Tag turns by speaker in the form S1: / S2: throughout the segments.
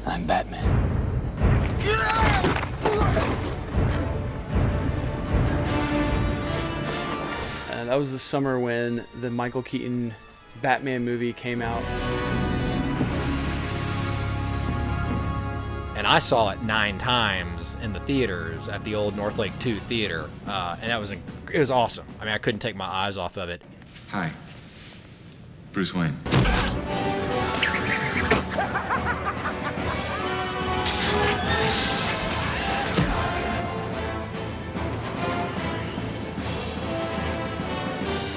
S1: I'm Batman. That was the summer when the Michael Keaton Batman movie came out.
S2: And I saw it 9 times in the theaters at the old Northlake 2 theater, and it was awesome. I mean, I couldn't take my eyes off of it.
S3: Hi, Bruce Wayne.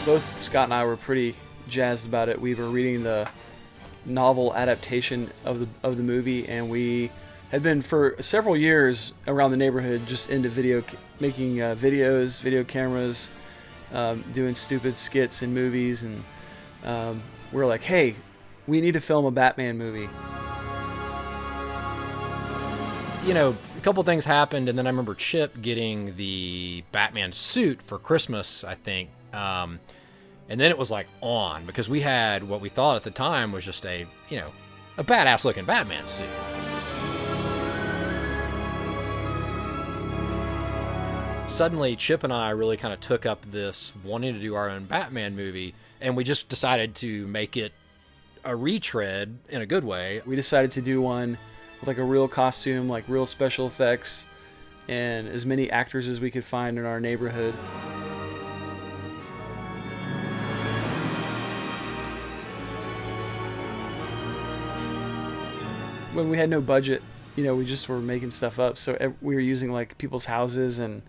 S1: Both Scott and I were pretty jazzed about it. We were reading the novel adaptation of the movie, and we had been for several years around the neighborhood just into making videos, video cameras, doing stupid skits in movies, and we were like, hey, we need to film a Batman movie.
S2: You know, a couple things happened, and then I remember Chip getting the Batman suit for Christmas, I think. And then it was like on, because we had what we thought at the time was just a badass looking Batman suit. Suddenly, Chip and I really kind of took up this wanting to do our own Batman movie, and we just decided to make it a retread in a good way.
S1: We decided to do one with like a real costume, like real special effects, and as many actors as we could find in our neighborhood. When we had no budget, we just were making stuff up. So we were using like people's houses and,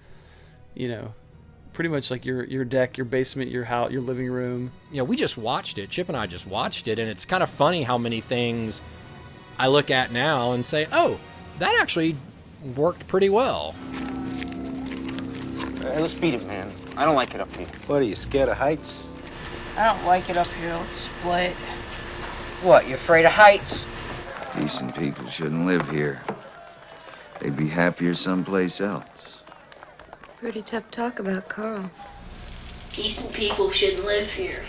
S1: pretty much like your deck, your basement, your house, your living room.
S2: We just watched it. Chip and I just watched it, and it's kind of funny how many things I look at now and say, oh, that actually worked pretty well.
S4: Hey, let's beat it, man. I don't like it up here.
S5: What, are you scared of heights?
S6: I don't like it up here. Let's split.
S4: What, you afraid of heights?
S7: Decent people shouldn't live here. They'd be happier someplace else.
S8: Pretty tough talk about Carl.
S9: Decent people shouldn't live here.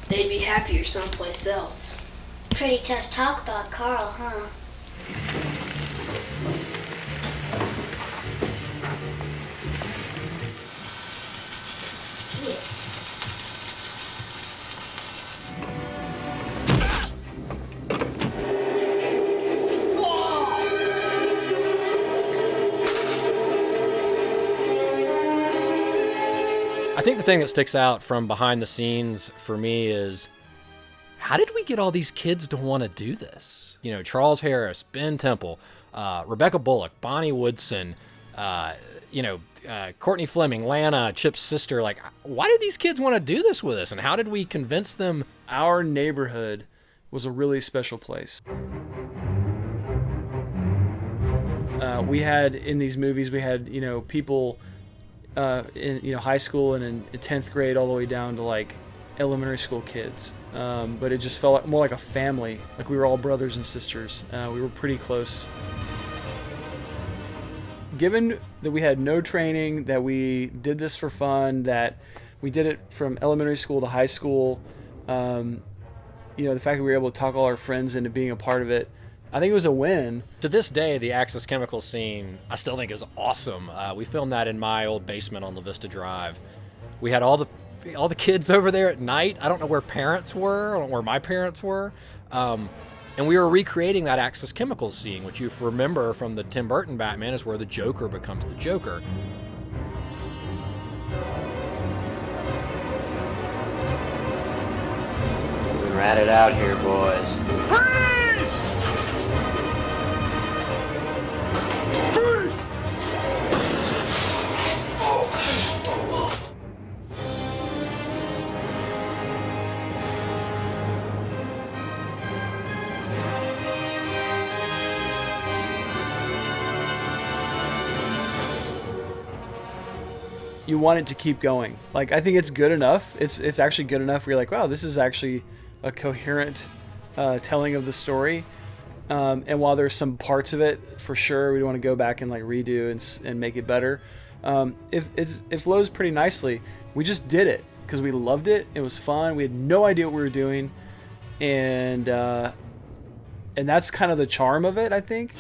S9: They'd be happier someplace else.
S10: Pretty tough talk about Carl, huh?
S2: I think the thing that sticks out from behind the scenes for me is, how did we get all these kids to want to do this? Charles Harris, Ben Tempel, Rebecca Bullock, Bonnie Woodson, Courtney Fleming, Lana, Chip's sister. Like, why did these kids want to do this with us? And how did we convince them?
S1: Our neighborhood was a really special place. We had, in these movies, we had, people in high school and in 10th grade all the way down to like elementary school kids, but it just felt more like a family, like we were all brothers and sisters. We were pretty close. Given that we had no training, that we did this for fun, that we did it from elementary school to high school, the fact that we were able to talk all our friends into being a part of it, I think it was a win.
S2: To this day, the Axis Chemical scene, I still think is awesome. We filmed that in my old basement on La Vista Drive. We had all the kids over there at night. I don't know where parents were. I don't know where my parents were. And we were recreating that Axis Chemical scene, which you remember from the Tim Burton Batman is where the Joker becomes the Joker.
S4: We ratted out here, boys.
S6: Freeze!
S1: You want it to keep going. Like, I think it's good enough. It's actually good enough where you're like, wow, this is actually a coherent telling of the story. And while there's some parts of it, for sure, we want to go back and like redo and make it better. It flows pretty nicely. We just did it because we loved it. It was fun. We had no idea what we were doing. and that's kind of the charm of it, I think.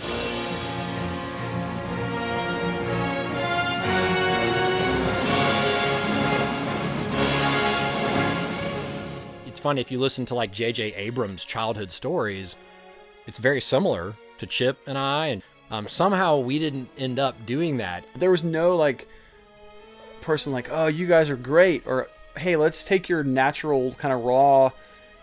S2: It's funny, if you listen to like J.J. Abrams' childhood stories, it's very similar to Chip and I, and somehow we didn't end up doing that.
S1: There was no like person like, oh, you guys are great, or hey, let's take your natural kind of raw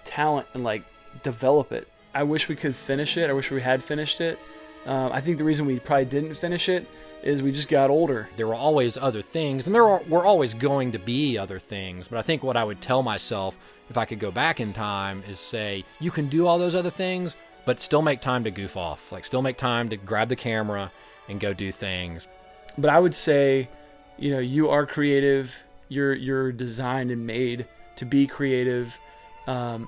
S1: talent and like develop it. I wish we could finish it. I wish we had finished it. I think the reason we probably didn't finish it is we just got older.
S2: There were always other things, and were always going to be other things. But I think what I would tell myself if I could go back in time is say, you can do all those other things, but still make time to goof off. Like, still make time to grab the camera and go do things.
S1: But I would say, you know, you are creative. You're designed and made to be creative. And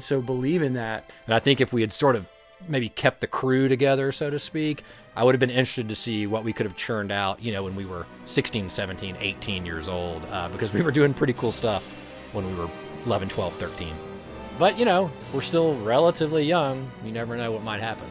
S1: so believe in that.
S2: And I think if we had sort of maybe kept the crew together, so to speak, I would have been interested to see what we could have churned out, you know, when we were 16, 17, 18 years old, because we were doing pretty cool stuff when we were 11, 12, 13. But, you know, we're still relatively young. You never know what might happen.